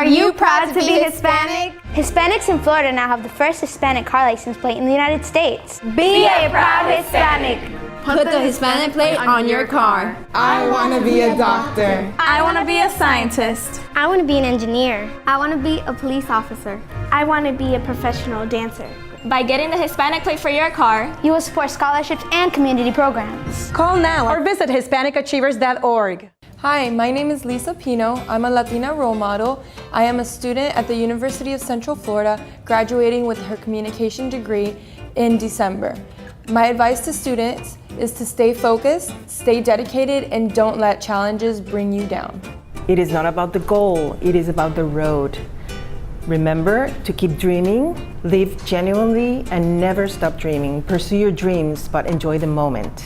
Are you proud to be Hispanic? Hispanics in Florida now have the first Hispanic car license plate in the United States. Be a proud Hispanic. Put the Hispanic plate on your car. I want to be a doctor. I want to be a scientist. I want to be an engineer. I want to be a police officer. I want to be a professional dancer. By getting the Hispanic plate for your car, you will support scholarships and community programs. Call now or visit HispanicAchievers.org. Hi, my name is Lisa Pino. I'm a Latina role model. I am a student at the University of Central Florida, graduating with her communication degree in December. My advice to students is to stay focused, stay dedicated, and don't let challenges bring you down. It is not about the goal, it is about the road. Remember to keep dreaming, live genuinely, and never stop dreaming. Pursue your dreams, but enjoy the moment.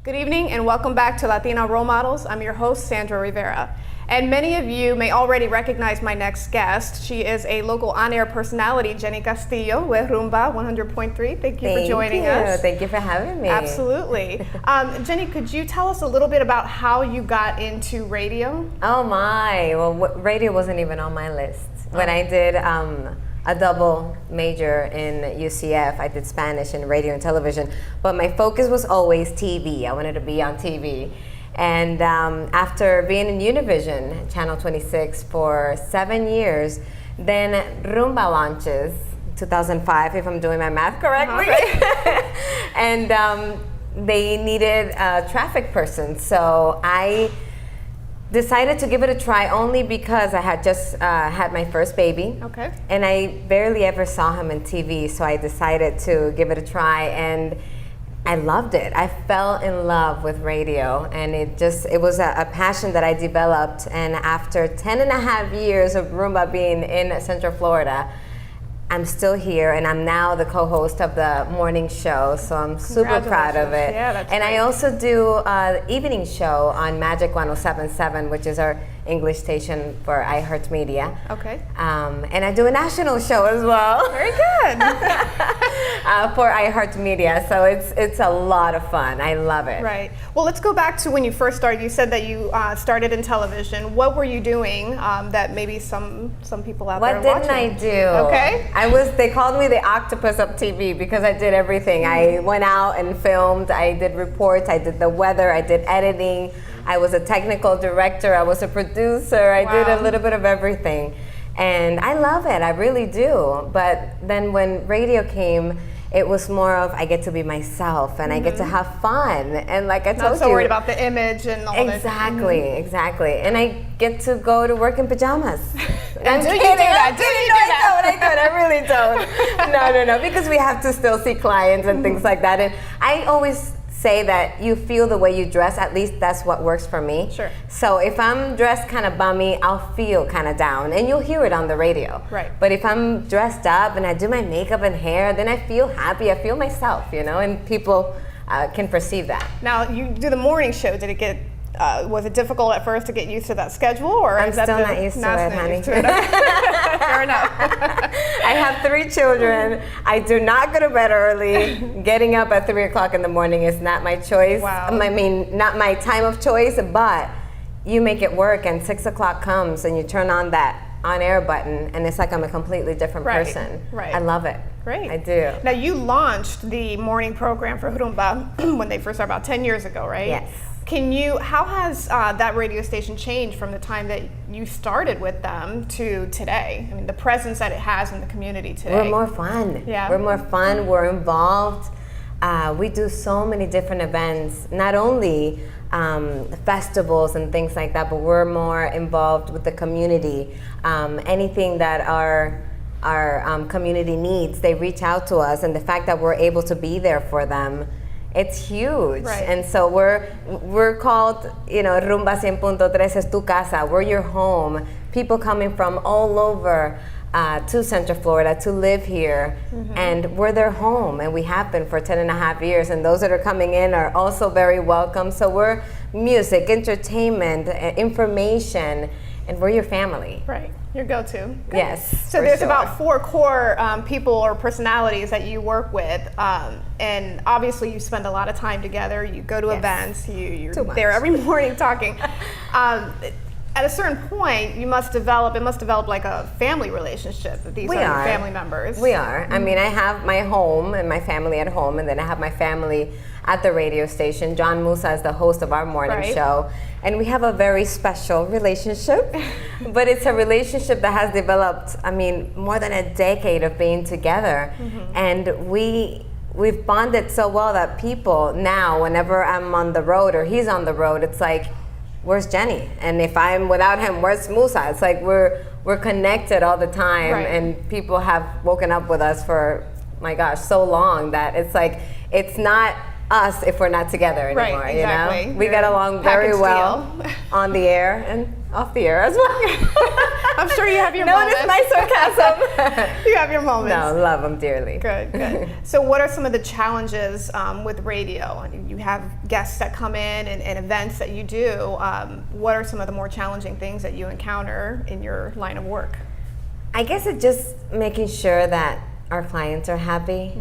Good evening and welcome back to Latina Role Models. I'm your host, Sandra Rivera. And many of you may already recognize my next guest. She is a local on-air personality, Jenny Castillo with Rumba 100.3. Thank you for joining us. Thank you for having me. Absolutely. Jenny, could you tell us a little bit about how you got into radio? Oh my, well, radio wasn't even on my list. When I did a double major in UCF, I did Spanish and radio and television, but my focus was always TV. I wanted to be on TV. And after being in Univision, Channel 26 for 7 years, then Rumba launches, 2005 if I'm doing my math correctly. And they needed a traffic person, so I decided to give it a try only because I had just had my first baby. Okay. And I barely ever saw him on TV, so I decided to give it a try, and I loved it. I fell in love with radio, and it was a passion that I developed. And after 10 and a half years of Rumba being in Central Florida, I'm still here, and I'm now the co-host of the morning show, so I'm super proud of it. Yeah, that's and great. I also do an evening show on Magic 107.7, which is our English station for iHeartMedia. Okay. And I do a national show as well. Very good. For iHeartMedia, so it's a lot of fun. I love it. Right. Well, let's go back to when you first started. You said that you started in television. What were you doing that maybe some people out there are watching? What didn't I do? Okay. They called me the octopus of TV because I did everything. I went out and filmed, I did reports, I did the weather, I did editing, I was a technical director, I was a producer, I did a little bit of everything. And I love it, I really do. But then when radio came, it was more of I get to be myself and I get to have fun. And like I told you, not so worried about the image and all that. Exactly. And I get to go to work in pajamas. And do you do that? I really don't. No, because we have to still see clients and things like that. And I always say that you feel the way you dress, at least that's what works for me. Sure. So if I'm dressed kind of bummy, I'll feel kind of down, and you'll hear it on the radio. Right. But if I'm dressed up and I do my makeup and hair, then I feel happy, I feel myself, and people can perceive that. Now, you do the morning show. Did it get, was it difficult at first to get used to that schedule? Or I'm still not used to it, honey. Fair enough. I have 3 children. I do not go to bed early. Getting up at 3 o'clock in the morning is not my choice. Wow. I mean, not my time of choice, but you make it work, and 6 o'clock comes and you turn on that on-air button, and it's like I'm a completely different person. Right. I love it. Great. I do. Now, you launched the morning program for Rumba when they first started about 10 years ago, right? Yes. How has that radio station changed from the time that you started with them to today? I mean, the presence that it has in the community today. We're more fun. Yeah. We're more fun. We're involved. We do so many different events, not only festivals and things like that, but we're more involved with the community. Anything that our community needs, they reach out to us, and the fact that we're able to be there for them, it's huge. Right. And so we're called, Rumba 100.3 es tu casa. We're your home. People coming from all over to Central Florida to live here, and we're their home, and we have been for 10 and a half years, and those that are coming in are also very welcome. So we're music, entertainment, information, and we're your family. Right, your go-to. Good. Yes. So for there's sure. about 4 core people or personalities that you work with, and obviously you spend a lot of time together. You go to events. You're there every morning talking. At a certain point, it must develop like a family relationship. These are your family members. We are. I mean, I have my home and my family at home, and then I have my family at the radio station. John Musa is the host of our morning show, and we have a very special relationship. But it's a relationship that has developed, I mean, more than a decade of being together, and we've bonded so well that people now, whenever I'm on the road or he's on the road, it's like, where's Jenny? And if I'm without him, where's Musa? It's like we're connected all the time, and people have woken up with us for, my gosh, so long that it's like, it's not us if we're not together anymore, you know? We get along very well on the air and off the air as well. I'm sure you have your moments. Notice my sarcasm. You have your moments. No, love them dearly. Good. So what are some of the challenges with radio? I mean, you have guests that come in and events that you do. What are some of the more challenging things that you encounter in your line of work? I guess it's just making sure that our clients are happy.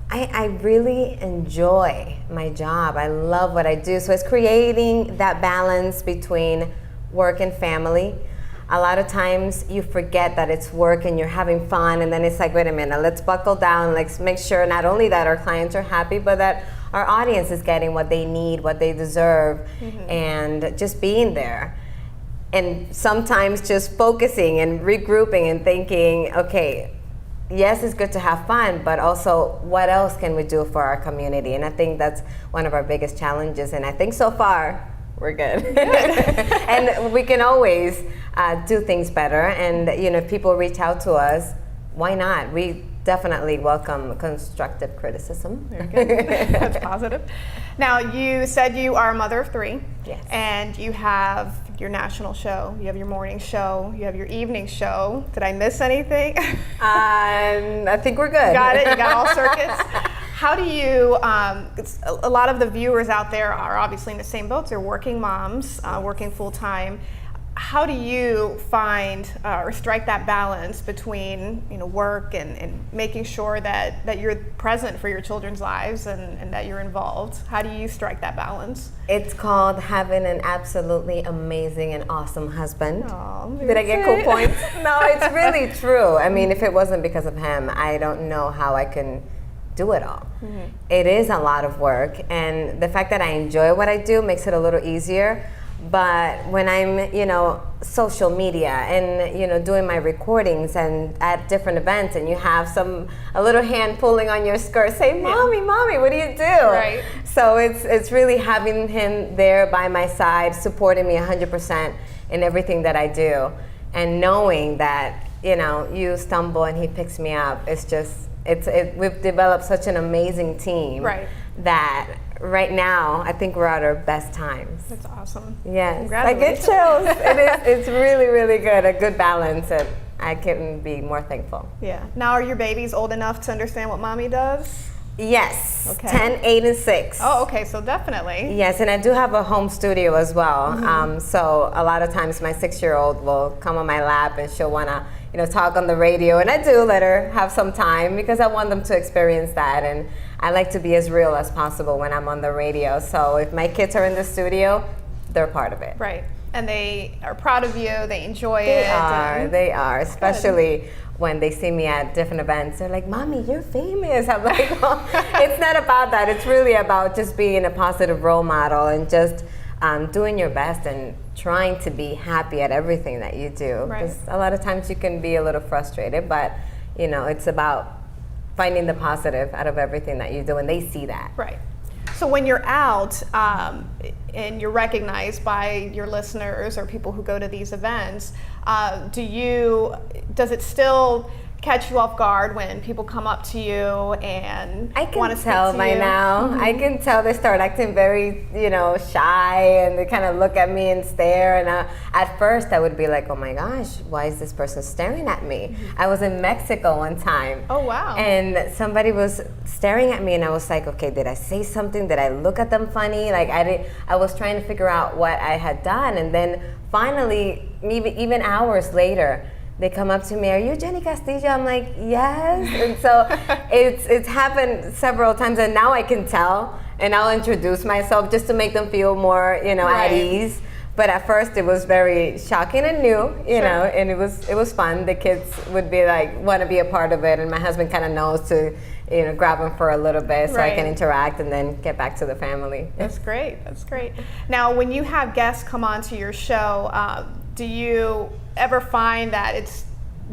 I really enjoy my job. I love what I do. So it's creating that balance between work and family. A lot of times you forget that it's work and you're having fun, and then it's like, wait a minute, let's buckle down. Let's make sure not only that our clients are happy, but that our audience is getting what they need, what they deserve, and just being there. And sometimes just focusing and regrouping and thinking, okay, yes, it's good to have fun, but also what else can we do for our community? And I think that's one of our biggest challenges. And I think so far, we're good. And we can always do things better. And if people reach out to us, why not? We definitely welcome constructive criticism. Very good. That's positive. Now, you said you are a mother of 3. Yes. And you have your national show, you have your morning show, you have your evening show. Did I miss anything? I think we're good. Got it? You got all circuits? How do you, a lot of the viewers out there are obviously in the same boat. They're working moms, working full time. How do you find or strike that balance between work and making sure that you're present for your children's lives and that you're involved? How do you strike that balance? It's called having an absolutely amazing and awesome husband. Oh, did I get cool points? No, it's really true. I mean, if it wasn't because of him, I don't know how I can do it all. It is a lot of work, and the fact that I enjoy what I do makes it a little easier. But when I'm, social media and, doing my recordings and at different events, and you have a little hand pulling on your skirt, say, mommy, what do you do? Right. So it's really having him there by my side, supporting me 100% in everything that I do. And knowing that, you stumble and he picks me up, we've developed such an amazing team. Right. That right now, I think we're at our best times. That's awesome. Yes, I get chills. It's really, really good, a good balance, and I couldn't be more thankful. Yeah. Now, are your babies old enough to understand what mommy does? Yes, okay. 10, 8, and 6. Oh, okay, so definitely. Yes, and I do have a home studio as well. So a lot of times my 6-year-old will come on my lap and she'll want to talk on the radio, and I do let her have some time because I want them to experience that, and I like to be as real as possible when I'm on the radio. So if my kids are in the studio, they're part of it. Right, and they are proud of you, they enjoy it. They are, especially when they see me at different events. They're like, Mommy, you're famous. I'm like, oh, it's not about that. It's really about just being a positive role model and just doing your best and trying to be happy at everything that you do. Because a lot of times you can be a little frustrated, but it's about finding the positive out of everything that you do, and they see that. Right. So when you're out and you're recognized by your listeners or people who go to these events, can catch you off guard when people come up to you and I want can to tell speak to by you? now. I can tell they start acting very, shy, and they kind of look at me and stare. And at first, I would be like, "Oh my gosh, why is this person staring at me?" I was in Mexico one time. Oh wow! And somebody was staring at me, and I was like, "Okay, did I say something? Did I look at them funny?" Like I was trying to figure out what I had done, and then finally, even hours later, they come up to me, "Are you Jenny Castillo?" I'm like, "Yes." And so it's happened several times, and now I can tell, and I'll introduce myself just to make them feel more, at ease. But at first, it was very shocking and new, you know, and it was fun. The kids would be like, want to be a part of it, and my husband kind of knows to, grab them for a little bit so I can interact and then get back to the family. That's great. That's great. Now, when you have guests come onto your show, do you ever find that it's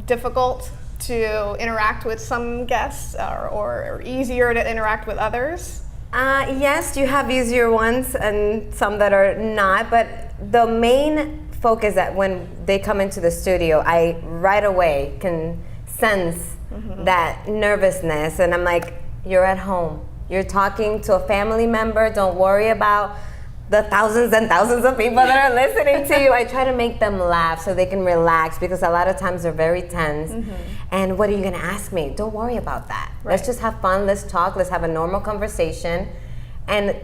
difficult to interact with some guests or easier to interact with others? Yes, you have easier ones and some that are not, but the main focus that when they come into the studio, I right away can sense that nervousness, and I'm like, "You're at home. You're talking to a family member. Don't worry about the thousands and thousands of people that are listening to you." I try to make them laugh so they can relax, because a lot of times they're very tense. And what are you going to ask me? Don't worry about that. Let's just have fun. Let's talk. Let's have a normal conversation. And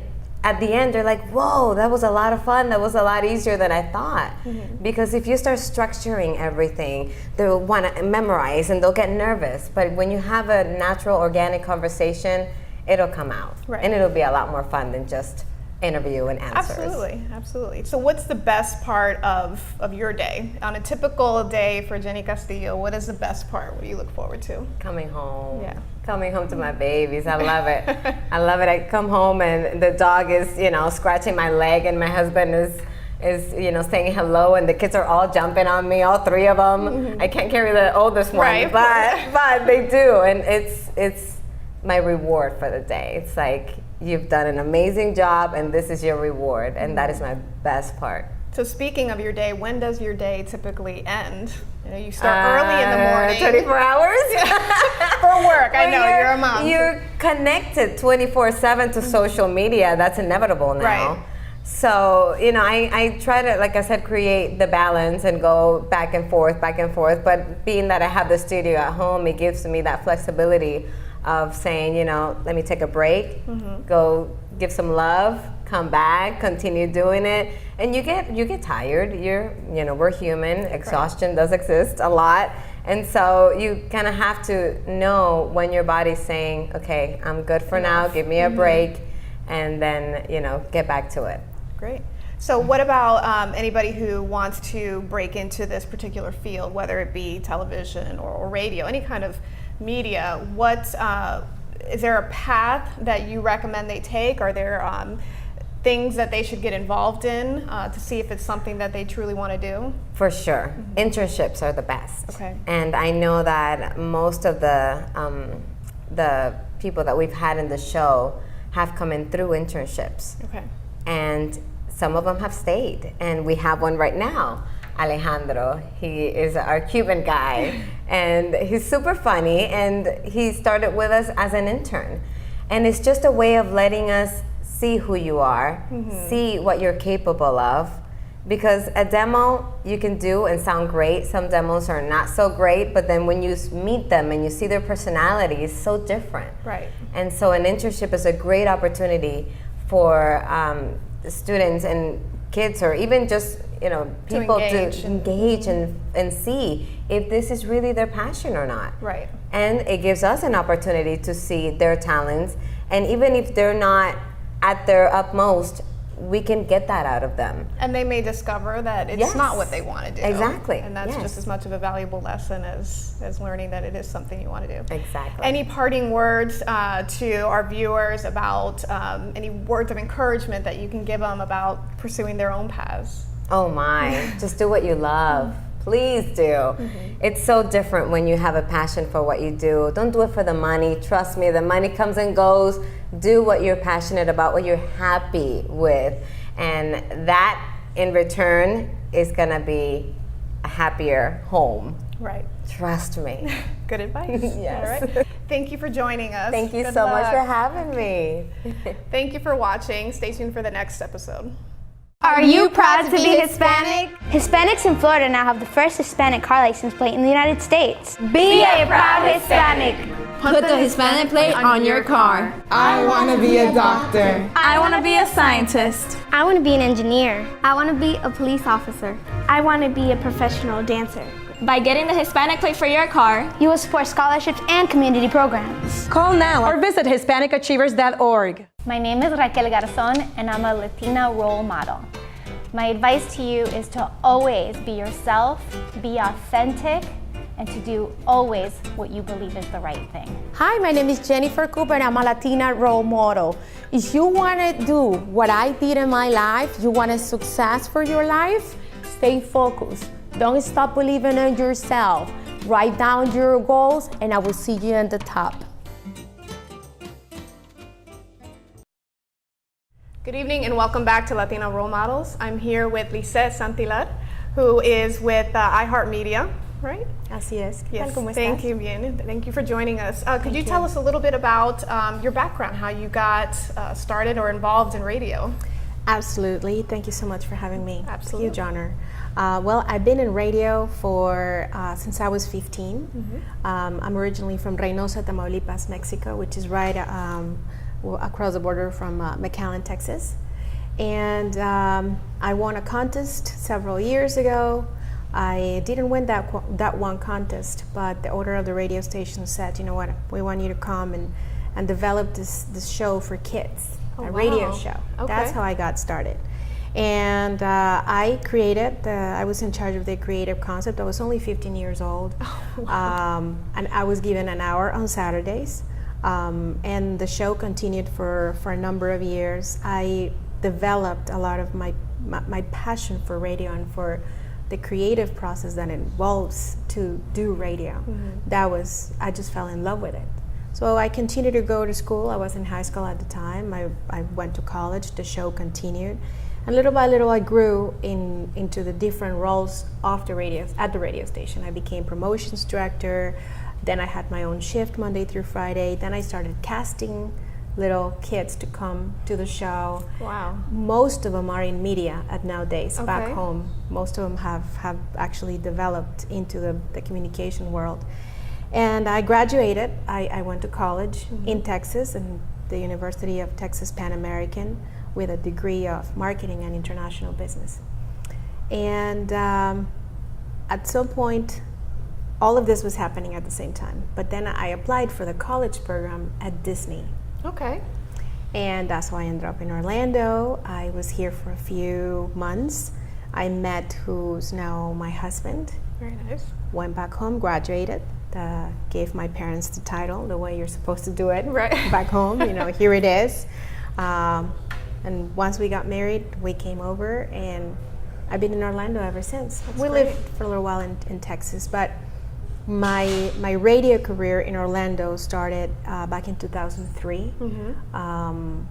at the end, they're like, "Whoa, that was a lot of fun. That was a lot easier than I thought." Because if you start structuring everything, they'll want to memorize and they'll get nervous. But when you have a natural, organic conversation, it'll come out. And it'll be a lot more fun than just interview and answers. Absolutely, absolutely. So what's the best part of your day? On a typical day for Jenny Castillo, what is the best part? What do you look forward to? Coming home. Yeah. Coming home to my babies. I love it. I love it. I come home and the dog is, scratching my leg, and my husband is saying hello, and the kids are all jumping on me, all three of them. I can't carry the oldest one, but they do, and it's my reward for the day. It's like, you've done an amazing job, and this is your reward, and that is my best part. So speaking of your day, when does your day typically end? You start early in the morning. 24 hours? For work, I know, you're a mom. You're connected 24/7 to social media. That's inevitable now. So, I try to, like I said, create the balance and go back and forth. But being that I have the studio at home, it gives me that flexibility of saying, let me take a break, go give some love, come back, continue doing it, and you get tired. We're human. Exhaustion does exist a lot, and so you kind of have to know when your body's saying, "Okay, I'm good for now. Give me a break," and then get back to it. Great. So what about anybody who wants to break into this particular field, whether it be television or radio, any kind of media? Is there a path that you recommend they take? Are there things that they should get involved in to see if it's something that they truly want to do? For sure. Internships are the best. Okay. And I know that most of the people that we've had in the show have come in through internships. Okay. And some of them have stayed. And we have one right now. Alejandro, he is our Cuban guy, and he's super funny, and he started with us as an intern. And it's just a way of letting us see who you are, see what you're capable of, because a demo you can do and sound great. Some demos are not so great, but then when you meet them and you see their personality, it's so different. Right. And so an internship is a great opportunity for students and kids, or even just people to engage and see if this is really their passion or not. Right. And it gives us an opportunity to see their talents, and even if they're not at their utmost, we can get that out of them. And they may discover that it's not what they want to do. Exactly. And that's just as much of a valuable lesson as learning that it is something you want to do. Exactly. Any parting words to our viewers about any words of encouragement that you can give them about pursuing their own paths? Oh my, just do what you love. Please do. It's so different when you have a passion for what you do. Don't do it for the money. Trust me, the money comes and goes. Do what you're passionate about, what you're happy with. And that, in return, is going to be a happier home. Right. Trust me. Good advice. Yes. All right. Thank you for joining us. Thank you Good so much luck. for having me. Thank you for watching. Stay tuned for the next episode. Are you proud to be Hispanic? Hispanics in Florida now have the first Hispanic car license plate in the United States. Be a proud Hispanic. Put the Hispanic plate on your car. I want to be a doctor. I want to be a scientist. I want to be an engineer. I want to be a police officer. I want to be a professional dancer. By getting the Hispanic plate for your car, You will support scholarships and community programs. Call now or visit HispanicAchievers.org. My name is Raquel Garzon and I'm a Latina role model. My advice to you is to always be yourself, be authentic, and to do always what you believe is the right thing. Hi, my name is Jennifer Cooper and I'm a Latina role model. If you want to do what I did in my life, you want a success for your life, stay focused. Don't stop believing in yourself. Write down your goals and I will see you at the top. Good evening and welcome back to Latina Role Models. I'm here with Lisette Santilat, who is with iHeartMedia, right? Así es. Yes, ¿Cómo thank estás? you, bien. Thank you for joining us. Could you tell us a little bit about your background, how you got started or involved in radio? Absolutely. Thank you so much for having me. Absolutely. Huge honor. Well, I've been in radio for since I was 15. I'm originally from Reynosa, Tamaulipas, Mexico, which is right across the border from McAllen, Texas. And I won a contest several years ago. I didn't win that one contest, but the owner of the radio station said, you know what, we want you to come and develop this show for kids, a radio show. Okay. That's how I got started. And I was in charge of the creative concept. I was only 15 years old. And I was given an hour on Saturdays. And the show continued for a number of years. I developed a lot of my passion for radio and for the creative process that involves to do radio. I just fell in love with it. So I continued to go to school. I was in high school at the time. I went to college. The show continued. And little by little, I grew into the different roles at the radio station. I became promotions director. Then I had my own shift Monday through Friday. Then I started casting little kids to come to the show. Wow. Most of them are in media nowadays, back Okay. home. Most of them have actually developed into the communication world. And I graduated. I went to college in Texas, in the University of Texas Pan American, with a degree of marketing and international business. And at some point, all of this was happening at the same time. But then I applied for the college program at Disney. Okay. And that's how I ended up in Orlando. I was here for a few months. I met who's now my husband. Very nice. Went back home, graduated, gave my parents the title the way you're supposed to do it Right. back home. Here it is. And once we got married, we came over, and I've been in Orlando ever since. We lived for a little while in Texas, but my radio career in Orlando started back in 2003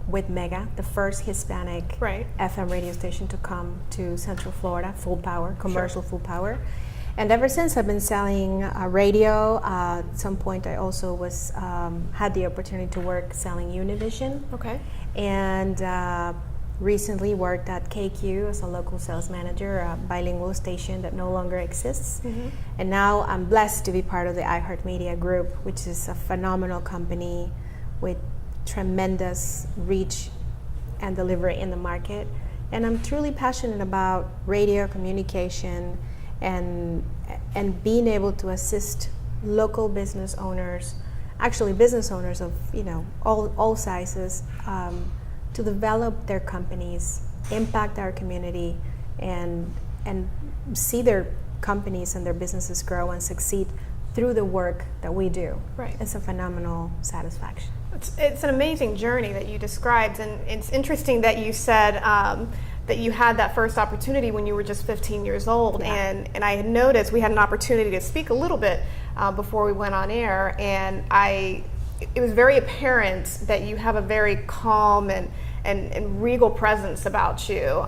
with Mega, the first Hispanic FM radio station to come to Central Florida, full power, commercial full power. And ever since, I've been selling radio. At some point, I also had the opportunity to work selling Univision. Okay. And recently worked at KQ as a local sales manager, a bilingual station that no longer exists. And now I'm blessed to be part of the iHeartMedia group, which is a phenomenal company with tremendous reach and delivery in the market. And I'm truly passionate about radio communication and being able to assist local business owners, actually business owners of all sizes, to develop their companies, impact our community, and see their companies and their businesses grow and succeed through the work that we do. Right. It's a phenomenal satisfaction. It's an amazing journey that you described, and it's interesting that you said that you had that first opportunity when you were just 15 years old. Yeah. And I had noticed we had an opportunity to speak a little bit before we went on air, and it was very apparent that you have a very calm and regal presence about you,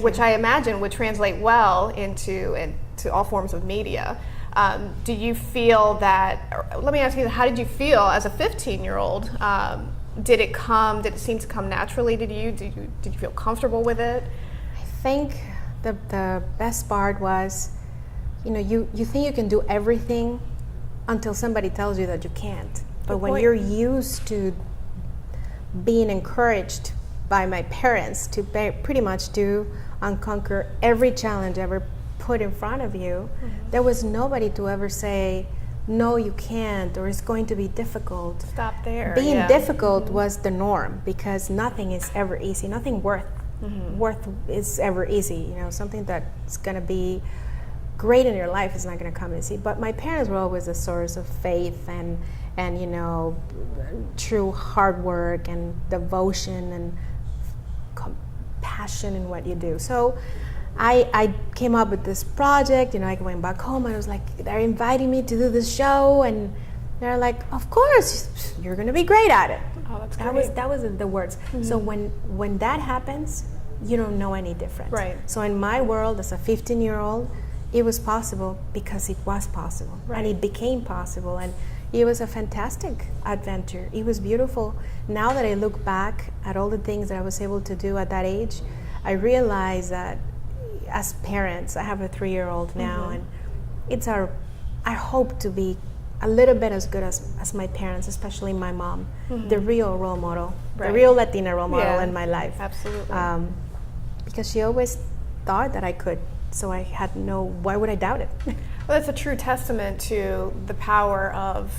which I imagine would translate well into all forms of media. Do you feel that, or let me ask you, how did you feel as a 15-year-old? Did it seem to come naturally to you? Did you feel comfortable with it? I think the best part was, you think you can do everything until somebody tells you that you can't. But when you're used to being encouraged by my parents to pretty much do and conquer every challenge ever put in front of you, there was nobody to ever say, no, you can't, or it's going to be difficult. Stop there. Being difficult was the norm, because nothing is ever easy. Nothing worth is ever easy. Something that's going to be great in your life is not going to come easy. But my parents were always a source of faith and true hard work and devotion and passion in what you do. So I came up with this project. I went back home and I was like, they're inviting me to do this show, and they're like, of course, you're going to be great at it. Oh, that's great. That was the words. So when that happens, you don't know any different. Right. So in my world, as a 15-year-old, it was possible because it was possible, and it became possible, and it was a fantastic adventure. It was beautiful. Now that I look back at all the things that I was able to do at that age, I realize that as parents, I have a 3-year-old now, and I hope to be a little bit as good as my parents, especially my mom, the real role model, the real Latina role model in my life. Absolutely. Because she always thought that I could, so I had why would I doubt it? Well, that's a true testament to the power of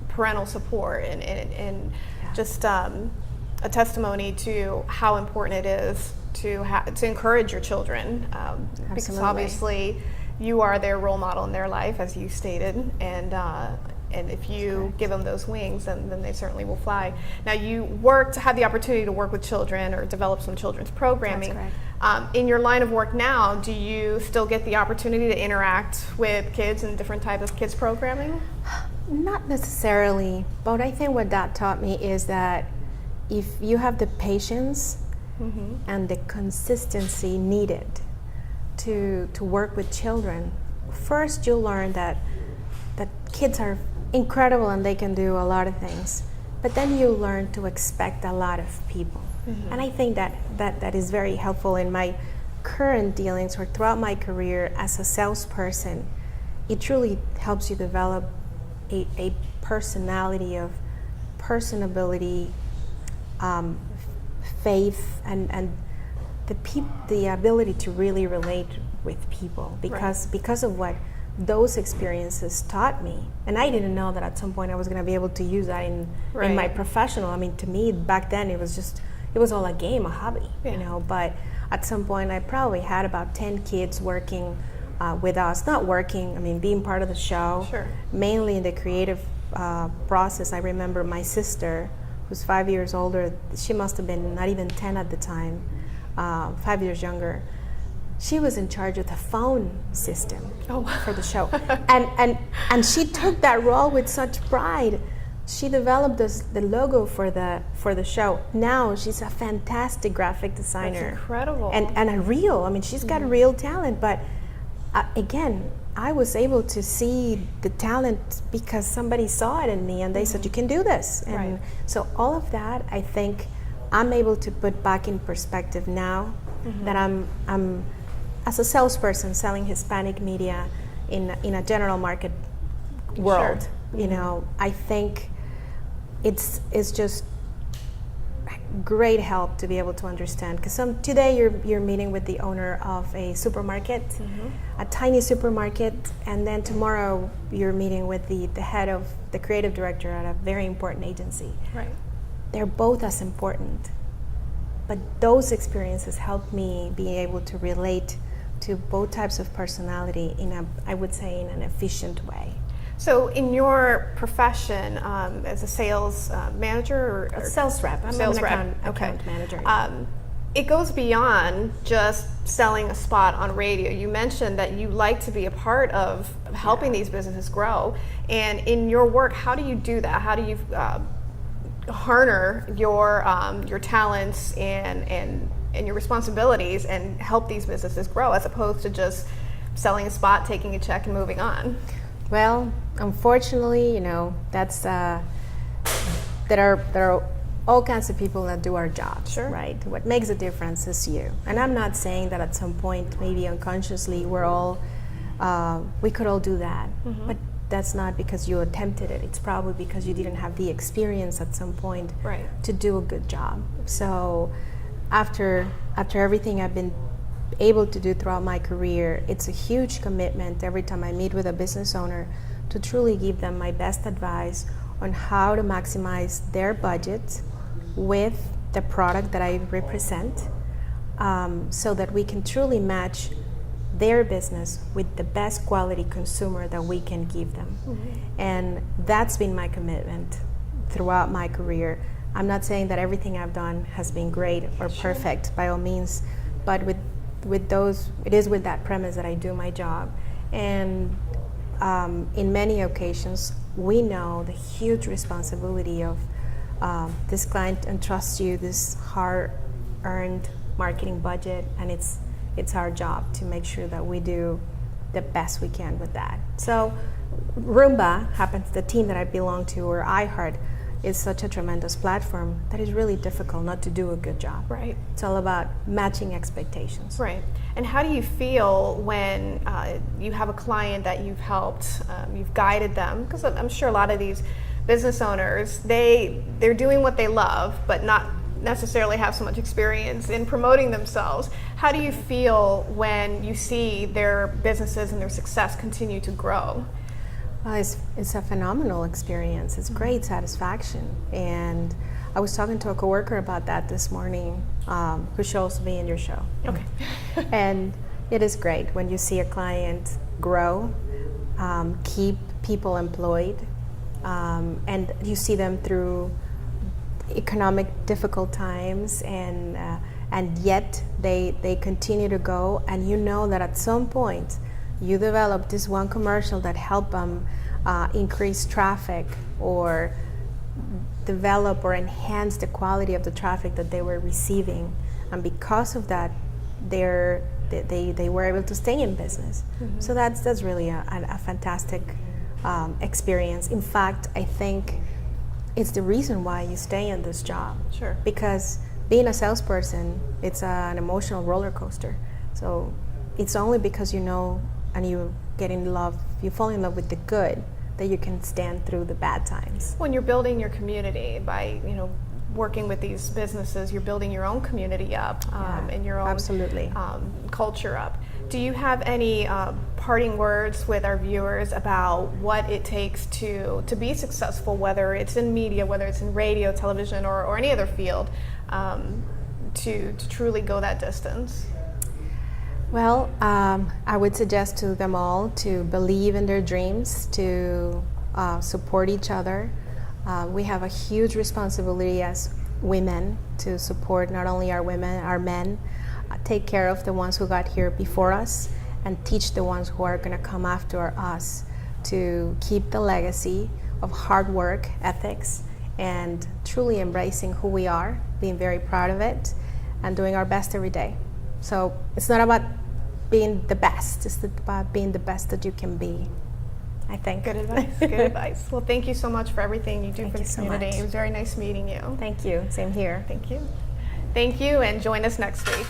parental support and just a testimony to how important it is to encourage your children, because obviously you are their role model in their life, as you stated, and if you give them those wings, then they certainly will fly. Now, you had the opportunity to work with children or develop some children's programming. That's correct. In your line of work now, do you still get the opportunity to interact with kids and different types of kids programming? Not necessarily, but I think what that taught me is that if you have the patience and the consistency needed to work with children, first you'll learn that kids are incredible and they can do a lot of things, but then you learn to expect a lot of people. And I think that is very helpful in my current dealings or throughout my career as a salesperson. It truly helps you develop a personality of personability, faith, and the ability to really relate with people because of what those experiences taught me. And I didn't know that at some point I was going to be able to use that in my professional. I mean, to me back then it was all a game, a hobby, but at some point I probably had about 10 kids working with us, being part of the show, mainly in the creative process. I remember my sister, who's 5 years older, she must have been not even 10 at the time, 5 years younger. She was in charge of the phone system for the show. and she took that role with such pride. She developed the logo for the show. Now she's a fantastic graphic designer. That's incredible. And she's got real talent, but again, I was able to see the talent because somebody saw it in me and they said, you can do this. And so all of that, I think I'm able to put back in perspective now that I'm as a salesperson selling Hispanic media in a general market world. I think it's just great help to be able to understand, because today you're meeting with the owner of a supermarket, a tiny supermarket, and then tomorrow you're meeting with the head of the creative director at a very important agency. They're both as important, but those experiences helped me be able to relate to both types of personality in an efficient way. So in your profession as a sales manager or sales rep, I'm an account manager. It goes beyond just selling a spot on radio. You mentioned that you like to be a part of helping these businesses grow. And in your work, how do you do that? How do you harness your talents and your responsibilities and help these businesses grow, as opposed to just selling a spot, taking a check, and moving on? Well, unfortunately, that's there are all kinds of people that do our jobs, right? What makes a difference is you. And I'm not saying that at some point, maybe unconsciously, we could all do that, but that's not because you attempted it. It's probably because you didn't have the experience at some point to do a good job. So after everything I've been able to do throughout my career, it's a huge commitment every time I meet with a business owner to truly give them my best advice on how to maximize their budget with the product that I represent, so that we can truly match their business with the best quality consumer that we can give them. And that's been my commitment throughout my career. I'm not saying that everything I've done has been great or perfect by all means, but with those, it is with that premise that I do my job. And in many occasions, we know the huge responsibility of this client entrusts you this hard-earned marketing budget, and it's our job to make sure that we do the best we can with that. So Roomba happens, the team that I belong to, or iHeart, is such a tremendous platform that is really difficult not to do a good job. Right. It's all about matching expectations. Right. And how do you feel when you have a client that you've helped, you've guided them? Because I'm sure a lot of these business owners, they're doing what they love, but not necessarily have so much experience in promoting themselves. How do you feel when you see their businesses and their success continue to grow? Well, it's a phenomenal experience. It's great satisfaction. And I was talking to a coworker about that this morning, who should also be in your show. Okay. And it is great when you see a client grow, keep people employed, and you see them through economic difficult times, and yet they continue to go, and you know that at some point you develop this one commercial that helped them increase traffic or develop or enhance the quality of the traffic that they were receiving, and because of that they were able to stay in business. So that's really a fantastic experience. In fact, I think it's the reason why you stay in this job. Sure. Because being a salesperson, it's an emotional roller coaster. So it's only because you know and you fall in love with the good, that you can stand through the bad times. When you're building your community by, working with these businesses, you're building your own community up, and your own absolutely. Culture up. Do you have any parting words with our viewers about what it takes to be successful, whether it's in media, whether it's in radio, television, or any other field, to truly go that distance? Well, I would suggest to them all to believe in their dreams, to support each other. We have a huge responsibility as women to support not only our women, our men, take care of the ones who got here before us, and teach the ones who are going to come after us to keep the legacy of hard work, ethics, and truly embracing who we are, being very proud of it, and doing our best every day. So it's not about being the best, it's about being the best that you can be, I think. Good advice, good advice. Well, thank you so much for everything you do for the community. So much. It was very nice meeting you. Thank you, same here. Thank you. Thank you, and join us next week.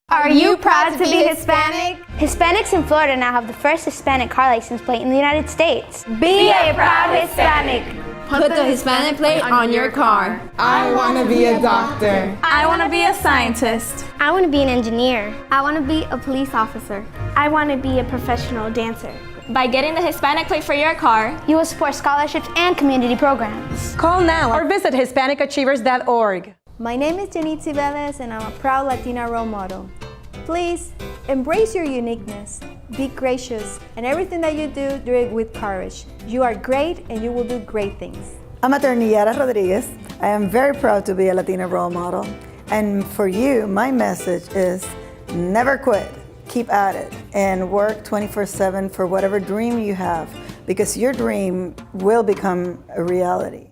Are you proud to be Hispanic? Hispanics in Florida now have the first Hispanic car license plate in the United States. Be a proud Hispanic. Put the Hispanic plate on your car. I want to be a doctor. I want to be a scientist. I want to be an engineer. I want to be a police officer. I want to be a professional dancer. By getting the Hispanic plate for your car, you will support scholarships and community programs. Call now or visit HispanicAchievers.org. My name is Janitzi Velez, and I'm a proud Latina role model. Please embrace your uniqueness, be gracious, and everything that you do it with courage. You are great, and you will do great things. I'm Attorney Yara Rodriguez. I am very proud to be a Latina role model. And for you, my message is never quit. Keep at it and work 24/7 for whatever dream you have, because your dream will become a reality.